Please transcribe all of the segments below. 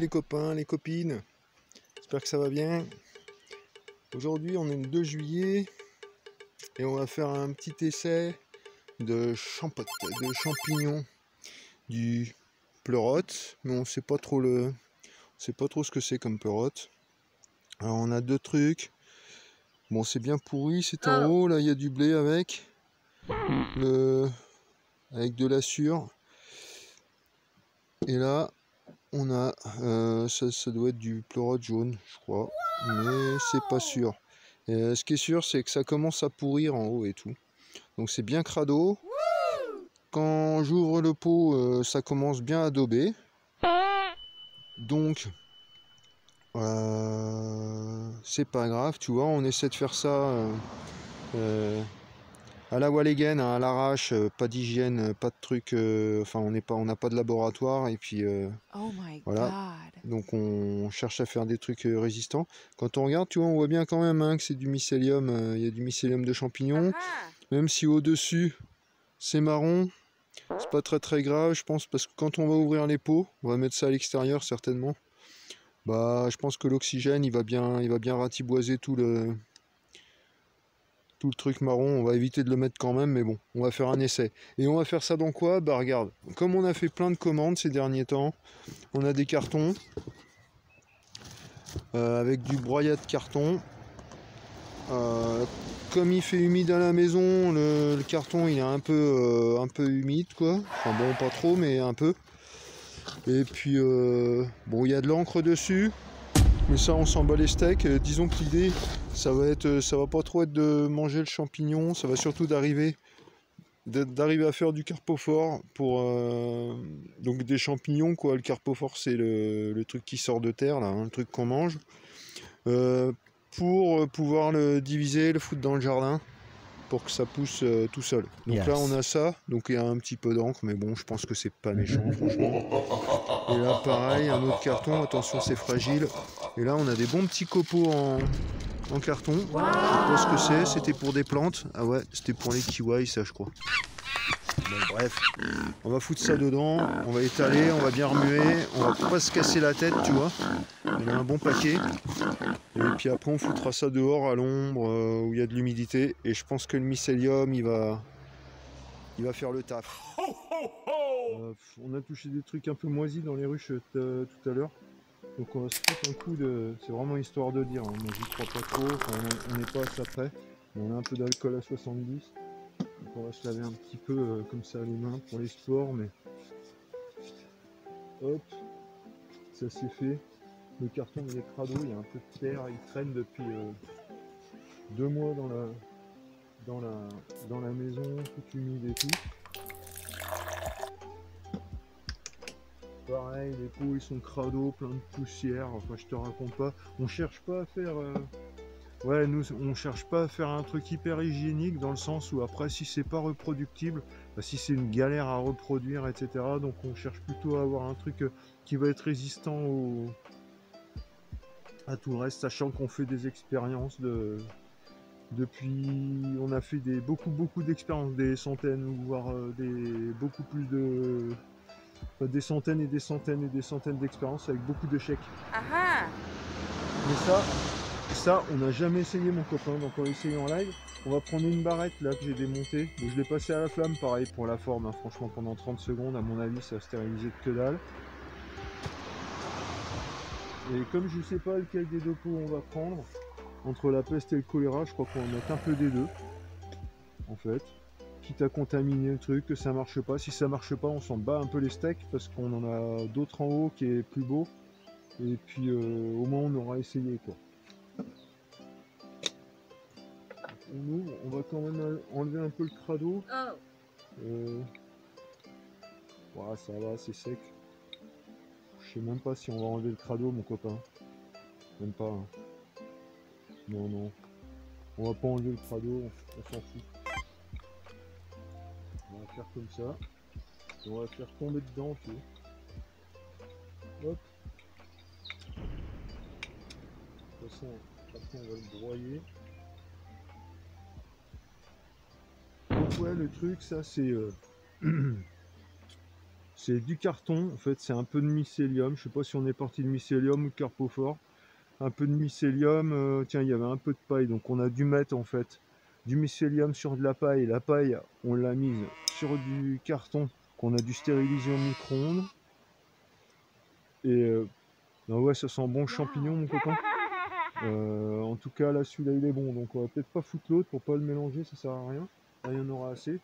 les copains, les copines, j'espère que ça va bien. Aujourd'hui on est le 2 juillet et on va faire un petit essai de champignons du pleurote, mais on sait pas trop ce que c'est comme pleurote. Alors on a deux trucs. Bon, c'est bien pourri, c'est en haut, là il y a du blé avec de la sûre. Et là on a ça doit être du pleurote jaune, je crois, mais c'est pas sûr. Et, ce qui est sûr, c'est que ça commence à pourrir en haut et tout. Donc c'est bien crado. Quand j'ouvre le pot, ça commence bien à dauber. Donc c'est pas grave, tu vois, on essaie de faire ça à la Walligen, hein, à l'arrache, pas d'hygiène, pas de trucs, enfin on n'a pas de laboratoire et puis Oh my voilà. God. Donc on cherche à faire des trucs résistants. Quand on regarde, tu vois, on voit bien quand même hein, que c'est du mycélium, il y a du mycélium de champignons. Même si au-dessus c'est marron, c'est pas très grave, je pense, parce que quand on va ouvrir les pots, on va mettre ça à l'extérieur certainement. Bah, je pense que l'oxygène, il va bien ratiboiser tout le truc marron. On va éviter de le mettre quand même, mais bon, on va faire un essai. Et on va faire ça dans quoi? Bah regarde, comme on a fait plein de commandes ces derniers temps, on a des cartons avec du broyat de carton. Comme il fait humide à la maison, le carton il est un peu humide quoi. Enfin bon, pas trop, mais un peu. Et puis bon, il y a de l'encre dessus, mais ça on s'en bat les steaks. Disons que l'idée, ça va pas trop être de manger le champignon, ça va surtout d'arriver à faire du carpophore pour donc des champignons quoi. Le carpophore c'est le truc qui sort de terre là, hein, le truc qu'on mange. Pour pouvoir le diviser, le foutre dans le jardin pour que ça pousse tout seul. Donc là on a ça, donc il y a un petit peu d'encre, mais bon je pense que c'est pas méchant franchement. Et là pareil, un autre carton, attention c'est fragile. Et là on a des bons petits copeaux en carton. Je sais pas ce que c'est, c'était pour des plantes. Ah ouais, c'était pour les kiwis ça je crois. Bon bref, on va foutre ça dedans, on va étaler, on va bien remuer, on va pas se casser la tête tu vois. Il y a un bon paquet. Et puis après on foutra ça dehors à l'ombre où il y a de l'humidité. Et je pense que le mycélium il va faire le taf. On a touché des trucs un peu moisis dans les ruches tout à l'heure. Donc on va se foutre un coup de... C'est vraiment histoire de dire, hein. Moi j'y crois pas trop, enfin, on n'est pas à ça près. On a un peu d'alcool à 70. Donc on va se laver un petit peu comme ça les mains pour les sports. Mais hop, ça c'est fait. Le carton il est crado, il y a un peu de terre, il traîne depuis 2 mois dans la maison, tout humide et tout. Pareil, les pots ils sont crado, plein de poussière, enfin je te raconte pas. On cherche pas à faire... Ouais, nous on cherche pas à faire un truc hyper hygiénique dans le sens où après si c'est pas reproductible, bah, si c'est une galère à reproduire, etc. Donc on cherche plutôt à avoir un truc qui va être résistant à tout le reste, sachant qu'on fait des expériences depuis, on a fait beaucoup d'expériences, des centaines, voire beaucoup plus de... Enfin, des centaines et des centaines et des centaines d'expériences avec beaucoup d'échecs. Mais ça, on n'a jamais essayé mon copain, donc on va essayer en live. On va prendre une barrette là que j'ai démontée. Donc, je l'ai passée à la flamme, pareil pour la forme, hein. Franchement pendant 30 secondes, à mon avis ça a stérilisé de que dalle. Et comme je sais pas lequel des deux pots on va prendre, entre la peste et le choléra, je crois qu'on va mettre un peu des deux, en fait. Quitte à contaminer le truc, que ça marche pas. Si ça marche pas, on s'en bat un peu les steaks, parce qu'on en a d'autres en haut qui est plus beau. Et puis au moins on aura essayé quoi. On ouvre, on va quand même enlever un peu le crado. Voilà, ça va, c'est sec. Je sais même pas si on va enlever le crado, mon copain. Même pas. Hein. Non. On va pas enlever le crado, on s'en fout. On va faire comme ça. Et on va faire tomber dedans, tu vois. Hop. De toute façon, après on va le broyer. Donc ouais, le truc, ça c'est... c'est du carton, en fait c'est un peu de mycélium, je sais pas si on est parti de mycélium ou de carpophore. Un peu de mycélium, tiens il y avait un peu de paille, donc on a dû mettre en fait du mycélium sur de la paille on l'a mise sur du carton qu'on a dû stériliser au micro-ondes. Et ben ouais, ça sent bon le champignon mon copain. En tout cas là celui-là il est bon, donc on va peut-être pas foutre l'autre pour pas le mélanger, ça sert à rien. Là il y en aura assez.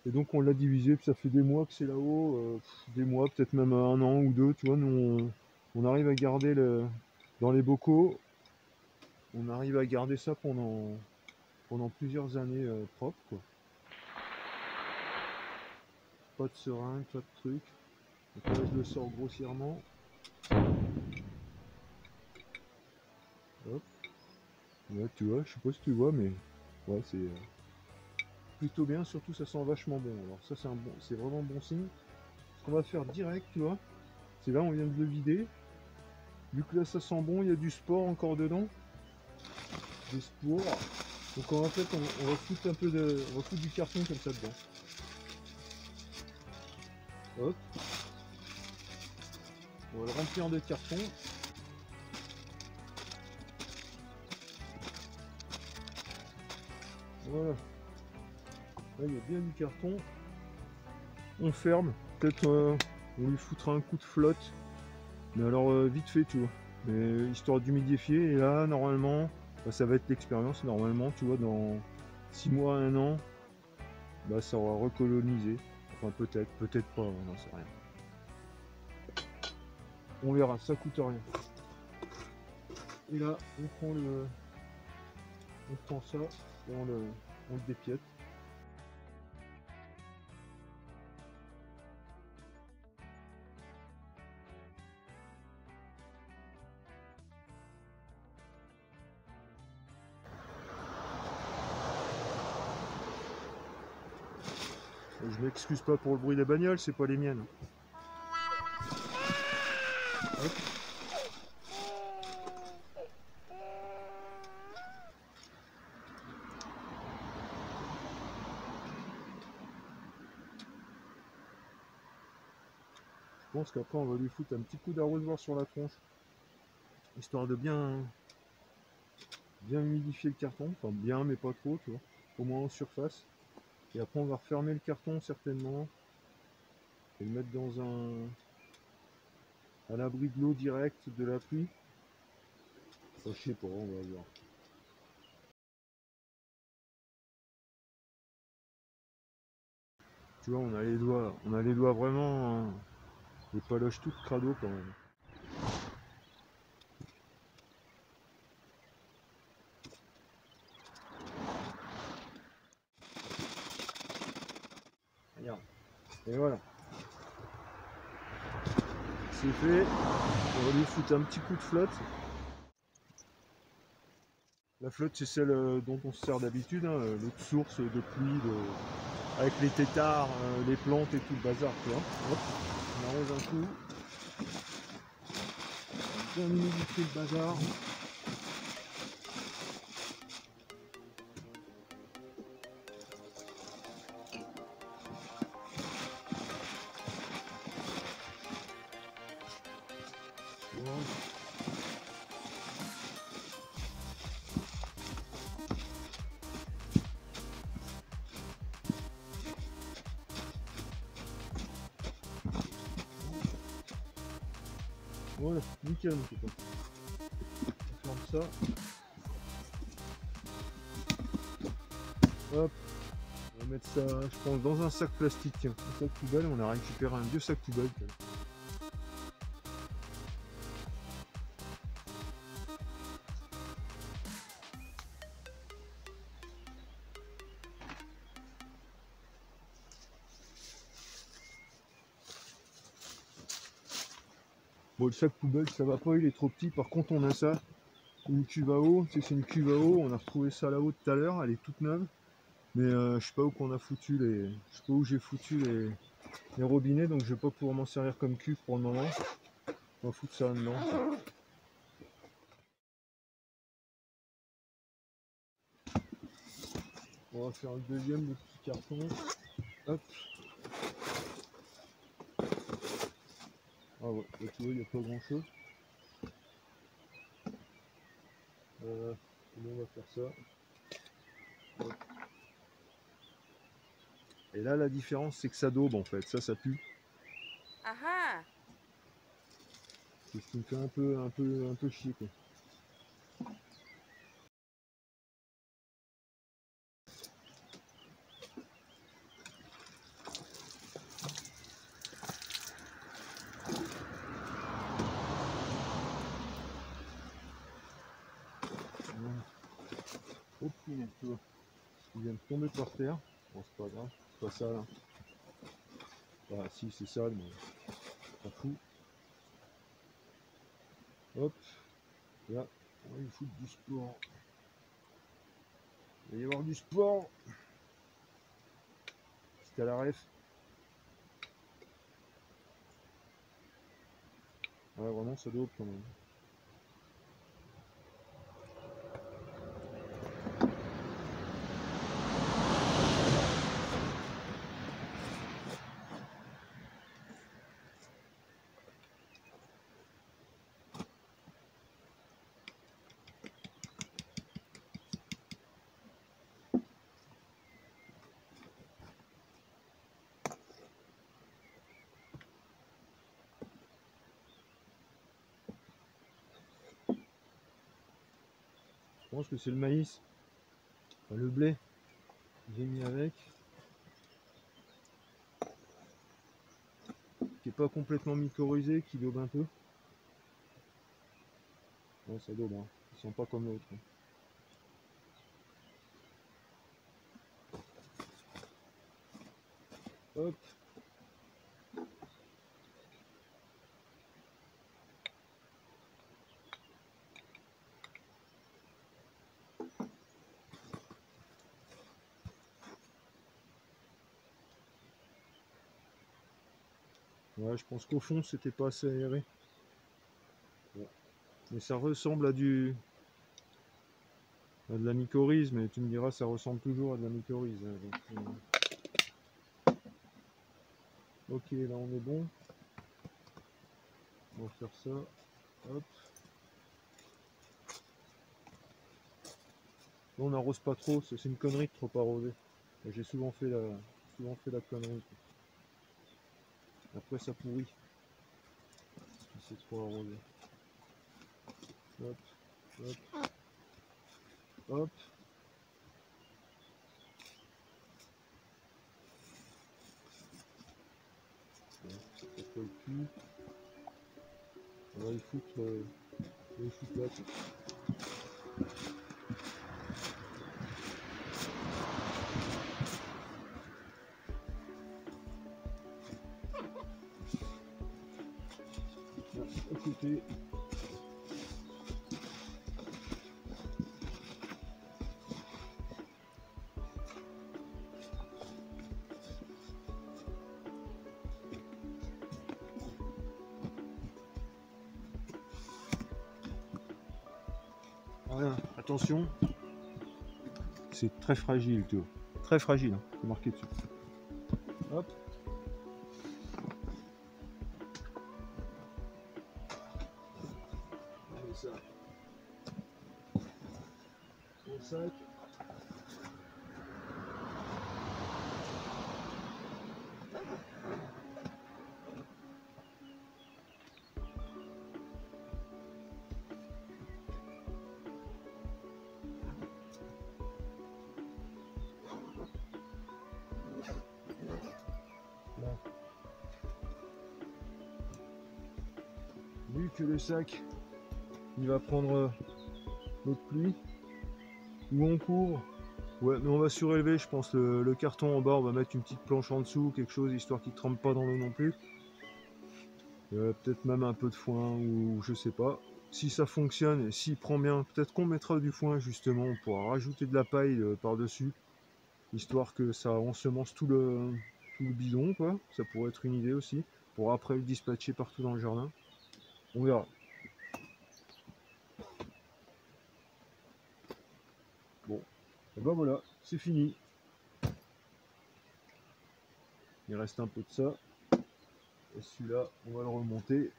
Et donc on l'a divisé, puis ça fait des mois que c'est là-haut, des mois, peut-être même un an ou deux, tu vois, nous on arrive à garder dans les bocaux, on arrive à garder ça pendant plusieurs années propres, quoi. Pas de seringue, pas de truc. Donc là je le sors grossièrement. Hop. Là tu vois, je sais pas si tu vois, mais ouais c'est plutôt bien, surtout ça sent vachement bon. Alors ça c'est vraiment bon signe. Ce qu'on va faire direct, tu vois, c'est là on vient de le vider. Vu que là ça sent bon, il y a du sport encore dedans. Des spores. Donc en fait on va foutre un peu on va foutre du carton comme ça dedans. Hop. On va le remplir de carton. Voilà. Là il y a bien du carton. On ferme. Peut-être on lui foutra un coup de flotte. Mais alors vite fait tu vois. Mais histoire d'humidifier. Et là normalement, bah, ça va être l'expérience. Normalement tu vois dans 6 mois, 1 an, bah, ça aura recolonisé. Enfin peut-être, peut-être pas, on n'en sait rien. On verra, ça coûte rien. Et là, on prend ça et on le dépiète. Je m'excuse pas pour le bruit des bagnoles, c'est pas les miennes. Hop. Je pense qu'après on va lui foutre un petit coup d'arrosoir sur la tronche, histoire de bien humidifier le carton, enfin bien mais pas trop, tu vois, au moins en surface. Et après on va refermer le carton certainement et le mettre dans à l'abri de l'eau directe de la pluie. Enfin, je sais pas, on va voir. Tu vois, on a les doigts vraiment, les paloches toutes crado quand même. Regarde. Et voilà. C'est fait. On va lui foutre un petit coup de flotte. La flotte, c'est celle dont on se sert d'habitude, hein, l'autre source de pluie, avec les têtards, les plantes et tout le bazar, tu vois. Hop, on arrose un coup. Bien humidifier le bazar. Voilà. Voilà, nickel, mon copain. On ferme ça. Hop. On va mettre ça, je pense, dans un sac plastique. Tiens, un sac poubelle. On a récupéré un vieux sac poubelle. Bon, le sac poubelle, ça va pas, il est trop petit. Par contre, on a ça. Une cuve à eau, c'est une cuve à eau, on a retrouvé ça là-haut tout à l'heure, elle est toute neuve. Mais je sais pas où qu'on a foutu je sais pas où j'ai foutu les robinets, donc je vais pas pouvoir m'en servir comme cuve pour le moment. On va foutre ça dedans. On va faire le deuxième, le petit carton. Hop. Ah ouais, là, tu vois, il n'y a pas grand chose. On va faire ça. Hop. Et là, la différence, c'est que ça daube en fait. Ça pue. Aha. C'est ce qui me fait un peu chier, quoi. Oh punaise, tu vois. Il vient de tomber par terre. Bon, c'est pas grave, c'est pas sale. Hein. Ah si, c'est sale, mais pas fou. Hop, là, on va lui foutre du sport. Il va y avoir du sport. C'était à la ref. Ouais, vraiment, ça dope quand même. Je pense que c'est le maïs, enfin, le blé que j'ai mis avec, qui est pas complètement mycorhizé, qui daube un peu. Ouais, ça daube, hein. Ils sont pas comme l'autre. Hein. Hop. Ouais, je pense qu'au fond, c'était pas assez aéré. Ouais. Mais ça ressemble à de la mycorhize, mais tu me diras, ça ressemble toujours à de la mycorhize. Hein, donc, ok, là on est bon. On va faire ça. Hop. Là, on n'arrose pas trop, c'est une connerie de trop arroser. J'ai souvent fait la connerie. Après ça pourrit. Si c'est trop arrosé. Hop, hop, hop. Bon, ça colle plus. On va y foutre, là. Là, à côté. Voilà, attention. C'est très fragile, tu vois. Très fragile, hein. C'est marqué dessus. Hop. Allez, ça. Son sac. Là. Vu que le sac, il va prendre notre pluie, où on court. Ouais, mais on va surélever, je pense, le carton en bas, on va mettre une petite planche en dessous, quelque chose, histoire qu'il ne trempe pas dans l'eau non plus. Peut-être même un peu de foin, ou je sais pas. Si ça fonctionne, et s'il prend bien, peut-être qu'on mettra du foin, justement, on pourra rajouter de la paille par-dessus, histoire que ça ensemence tout le bidon, quoi. Ça pourrait être une idée aussi, pour après le dispatcher partout dans le jardin. On verra. Bon, et ben voilà, c'est fini. Il reste un peu de ça. Et celui-là, on va le remonter.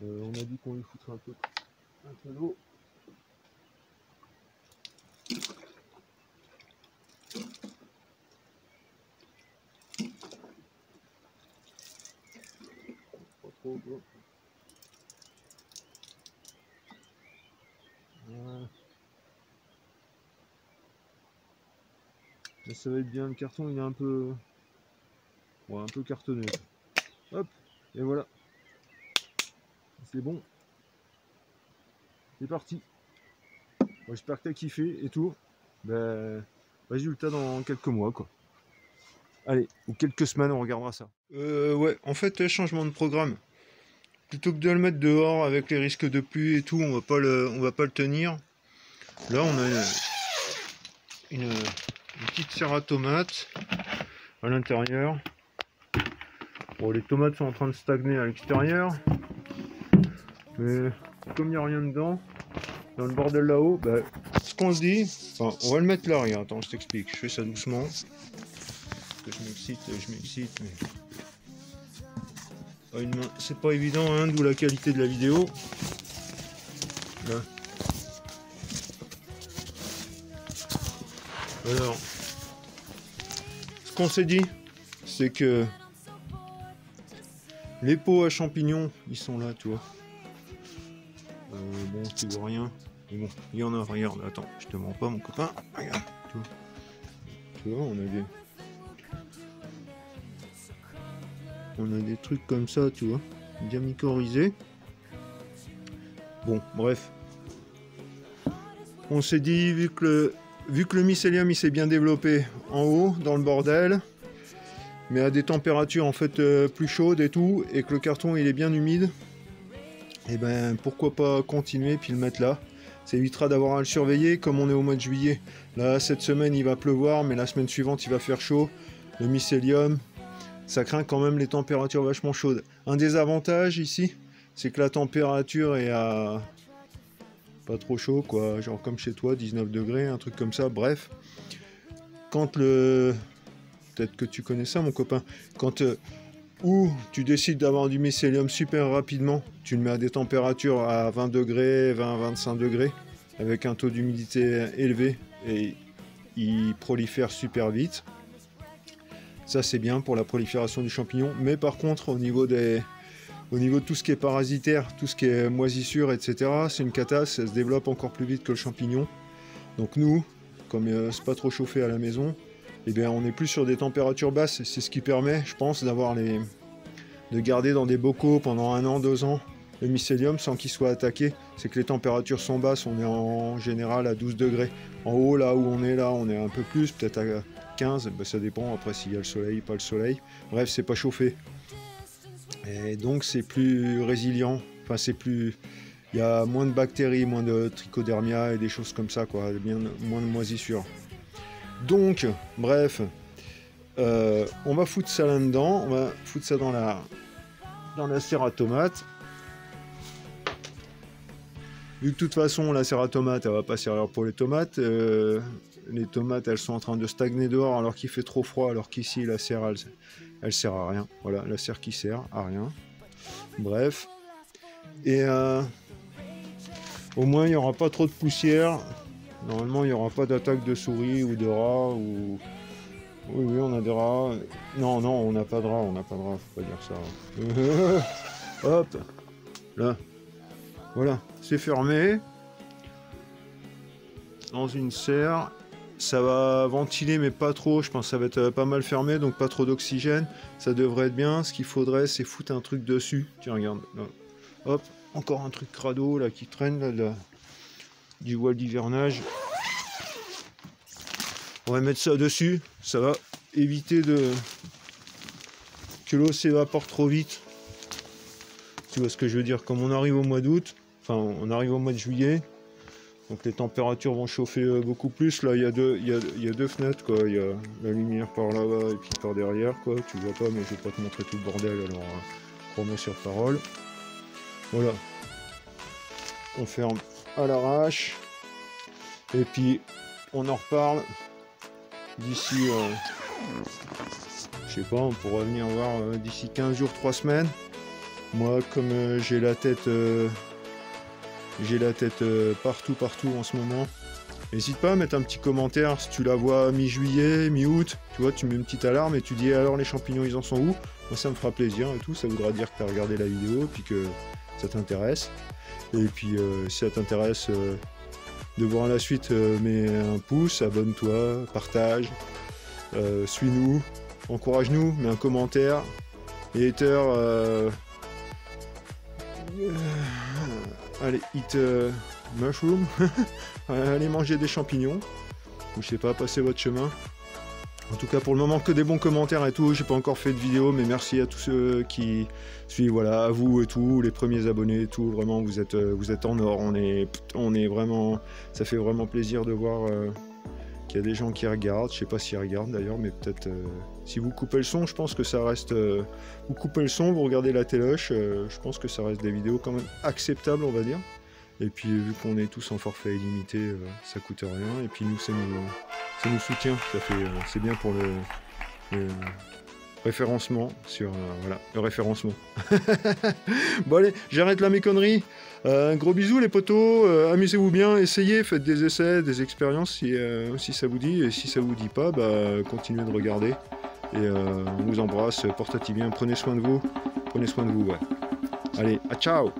On a dit qu'on lui foutrait un peu d'eau. Pas trop d'eau. Voilà. Mais ça va être bien, le carton il est un peu... Ouais, un peu cartonné. Hop, et voilà. C'est bon. C'est parti. Bon, j'espère que t'as kiffé et tout. Ben, résultat dans quelques mois quoi. Allez, ou quelques semaines, on regardera ça. Ouais, en fait, changement de programme. Plutôt que de le mettre dehors avec les risques de pluie et tout, on va pas le tenir. Là, on a une petite serre à tomates à l'intérieur. Bon, les tomates sont en train de stagner à l'extérieur. Mais comme il n'y a rien dedans, dans le bordel là-haut, bah, ce qu'on se dit, enfin, on va le mettre là, regarde, attends, je t'explique, je fais ça doucement. Parce que je m'excite, mais... Ah, une main, c'est pas évident, hein, d'où la qualité de la vidéo. Là. Alors, ce qu'on s'est dit, c'est que les pots à champignons, ils sont là, tu vois. Bon, tu vois rien. Mais bon, il y en a, regarde, attends, je te mens pas, mon copain. Regarde, tu vois, on a des trucs comme ça, tu vois, bien mycorhizés. Bon, bref. On s'est dit, vu que le mycélium il s'est bien développé en haut, dans le bordel, mais à des températures en fait plus chaudes et tout, et que le carton il est bien humide, et ben pourquoi pas continuer puis le mettre là. Ça évitera d'avoir à le surveiller. Comme on est au mois de juillet, là cette semaine il va pleuvoir, mais la semaine suivante il va faire chaud. Le mycélium, ça craint quand même les températures vachement chaudes. Un des avantages ici, c'est que la température est à pas trop chaud quoi, genre comme chez toi, 19 degrés, un truc comme ça, bref. Quand peut-être que tu connais ça mon copain, quand ou tu décides d'avoir du mycélium super rapidement, tu le mets à des températures à 20 degrés, 20-25 degrés, avec un taux d'humidité élevé, et il prolifère super vite. Ça c'est bien pour la prolifération du champignon, mais par contre au niveau de tout ce qui est parasitaire, tout ce qui est moisissure, etc., c'est une cata, ça se développe encore plus vite que le champignon. Donc nous, comme c'est pas trop chauffé à la maison, eh bien on est plus sur des températures basses. C'est ce qui permet, je pense, de garder dans des bocaux pendant 1 an, 2 ans le mycélium sans qu'il soit attaqué. C'est que les températures sont basses, on est en général à 12 degrés. En haut, là où on est un peu plus, peut-être à 15, ben ça dépend après s'il y a le soleil, pas le soleil. Bref, c'est pas chauffé. Et donc c'est plus résilient, enfin c'est plus... Il y a moins de bactéries, moins de trichodermia et des choses comme ça, quoi, bien moins de moisissures. Donc, bref, on va foutre ça là-dedans, on va foutre ça dans la serre à tomates. Vu que de toute façon, la serre à tomates, elle va pas servir pour les tomates. Les tomates, elles sont en train de stagner dehors alors qu'il fait trop froid, alors qu'ici, la serre, elle sert à rien. Voilà, la serre qui sert à rien. Bref. Et au moins, il n'y aura pas trop de poussière. Normalement, il n'y aura pas d'attaque de souris ou de rats. Ou... Oui, on a des rats. Non, on n'a pas de rats, faut pas dire ça. Hop, là. Voilà, c'est fermé. Dans une serre. Ça va ventiler, mais pas trop. Je pense que ça va être pas mal fermé, donc pas trop d'oxygène. Ça devrait être bien. Ce qu'il faudrait, c'est foutre un truc dessus. Tiens, regarde. Là. Hop, encore un truc crado là qui traîne là, du voile d'hivernage. On va mettre ça dessus. Ça va éviter que l'eau s'évapore trop vite. Tu vois ce que je veux dire? Comme on arrive au mois d'août, enfin on arrive au mois de juillet, donc les températures vont chauffer beaucoup plus. Là il y a deux fenêtres quoi. Il y a la lumière par là-bas et puis par derrière quoi. Tu vois pas, mais je vais pas te montrer tout le bordel, alors promets sur parole. Voilà. On ferme à l'arrache. Et puis on en reparle d'ici, je je sais pas, on pourra venir voir d'ici 15 jours, 3 semaines. Moi, comme j'ai la tête partout en ce moment, n'hésite pas à mettre un petit commentaire si tu la vois mi-juillet, mi-août, tu vois, tu mets une petite alarme et tu dis alors les champignons ils en sont où? Moi ça me fera plaisir et tout, ça voudra dire que tu as regardé la vidéo et puis que ça t'intéresse. Et puis si ça t'intéresse de voir la suite, mets un pouce, abonne-toi, partage, suis-nous, encourage-nous, mets un commentaire. Les haters, allez, eat mushroom, allez manger des champignons, ou je sais pas, passez votre chemin. En tout cas, pour le moment, que des bons commentaires et tout. J'ai pas encore fait de vidéo, mais merci à tous ceux qui suivent. Voilà, à vous et tout, les premiers abonnés et tout. Vraiment, vous êtes en or. On est vraiment. Ça fait vraiment plaisir de voir qu'il y a des gens qui regardent. Je sais pas s'ils regardent d'ailleurs, mais peut-être. Si vous coupez le son, je pense que ça reste. Vous coupez le son, vous regardez la téloche. Je pense que ça reste des vidéos quand même acceptables, on va dire. Et puis vu qu'on est tous en forfait illimité, ça coûte rien. Et puis nous, ça nous soutient. Ça fait, c'est bien pour le référencement sur voilà, le référencement. Bon allez, j'arrête là mes conneries. Un gros bisou les potos. Amusez-vous bien, essayez, faites des essais, des expériences si ça vous dit. Et si ça vous dit pas, bah continuez de regarder. Et on vous embrasse. Portez-vous bien. Prenez soin de vous. Prenez soin de vous. Ouais. Allez, à ciao.